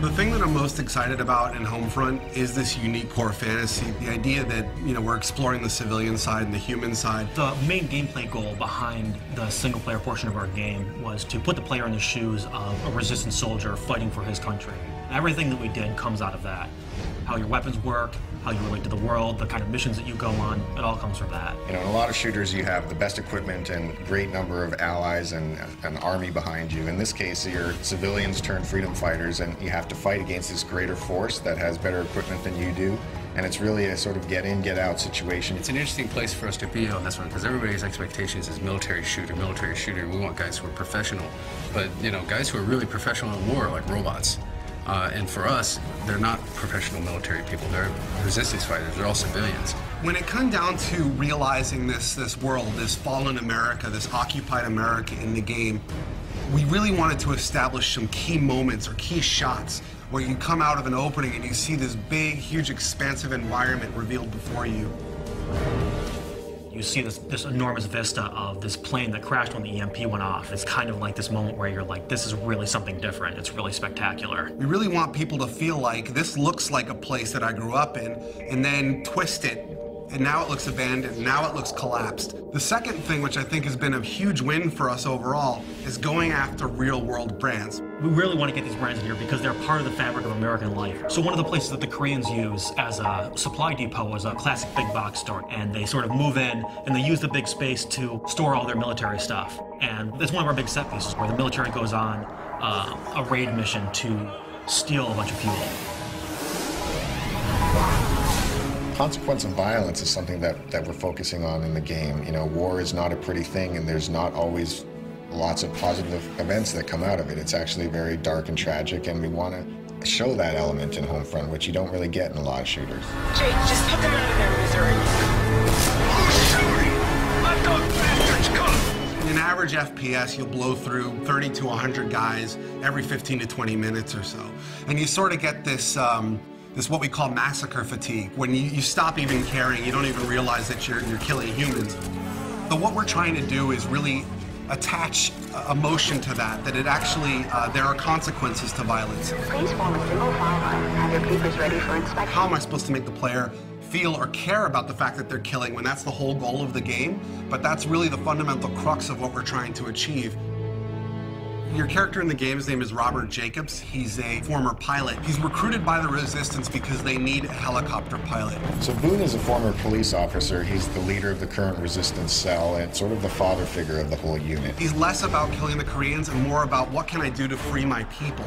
The thing that I'm most excited about in Homefront is this unique core fantasy. The idea that, we're exploring the civilian side and the human side. The main gameplay goal behind the single-player portion of our game was to put the player in the shoes of a resistance soldier fighting for his country. Everything that we did comes out of that. How your weapons work, how you relate to the world, the kind of missions that you go on, it all comes from that. In a lot of shooters you have the best equipment and great number of allies and an army behind you. In this case, you're civilians turned freedom fighters, and you have to fight against this greater force that has better equipment than you do. And it's really a sort of get in, get out situation. It's an interesting place for us to be on this one, because everybody's expectations is military shooter, military shooter. We want guys who are professional, but guys who are really professional in war, like robots. And for us, they're not professional military people. They're resistance fighters. They're all civilians. When it comes down to realizing this world, this fallen America, this occupied America in the game, we really wanted to establish some key moments or key shots where you come out of an opening and you see this big, huge, expansive environment revealed before you. You see this enormous vista of this plane that crashed when the EMP went off. It's kind of like this moment where you're like, this is really something different. It's really spectacular. We really want people to feel like this looks like a place that I grew up in, and then twist it, and now it looks abandoned, now it looks collapsed. The second thing, which I think has been a huge win for us overall, is going after real-world brands. We really want to get these brands in here because they're part of the fabric of American life. So one of the places that the Koreans use as a supply depot is a classic big box store. And they sort of move in and they use the big space to store all their military stuff. And it's one of our big set pieces where the military goes on a raid mission to steal a bunch of fuel. Consequence of violence is something that we're focusing on in the game. War is not a pretty thing, and there's not always lots of positive events that come out of it. It's actually very dark and tragic, and we want to show that element in Homefront, which you don't really get in a lot of shooters. Jake, just put them out of their misery. Who's shooting? Let those bastards go! In an average FPS, you'll blow through 30 to 100 guys every 15 to 20 minutes or so. And you sort of get this what we call massacre fatigue. When you stop even caring, you don't even realize that you're killing humans. But what we're trying to do is really attach emotion to that it actually, there are consequences to violence. Please form a single file line and have your papers ready for inspection. How am I supposed to make the player feel or care about the fact that they're killing when that's the whole goal of the game? But that's really the fundamental crux of what we're trying to achieve. Your character in the game, his name is Robert Jacobs. He's a former pilot. He's recruited by the Resistance because they need a helicopter pilot. So Boone is a former police officer. He's the leader of the current Resistance cell and sort of the father figure of the whole unit. He's less about killing the Koreans and more about what can I do to free my people.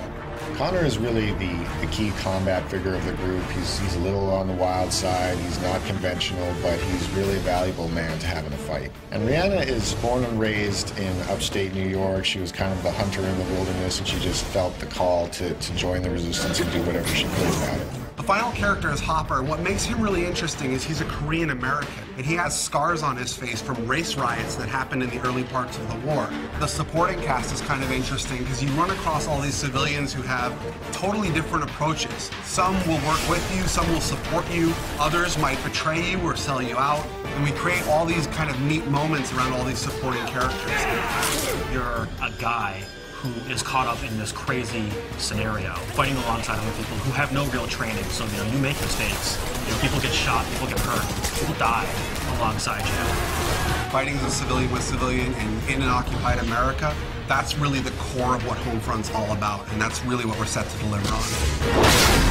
Connor is really the key combat figure of the group. He's a little on the wild side. He's not conventional, but he's really a valuable man to have in a fight. And Rihanna is born and raised in upstate New York. She was kind of the hunter in the wilderness, and she just felt the call to join the Resistance and do whatever she could about it. The final character is Hopper. What makes him really interesting is he's a Korean American, and he has scars on his face from race riots that happened in the early parts of the war. The supporting cast is kind of interesting because you run across all these civilians who have totally different approaches. Some will work with you, some will support you, others might betray you or sell you out, and we create all these kind of neat moments around all these supporting characters. You're a guy who is caught up in this crazy scenario, fighting alongside other people who have no real training. So, you make mistakes. People get shot, people get hurt, people die alongside you. Fighting as a civilian with civilian and in an occupied America, that's really the core of what Homefront's all about, and that's really what we're set to deliver on.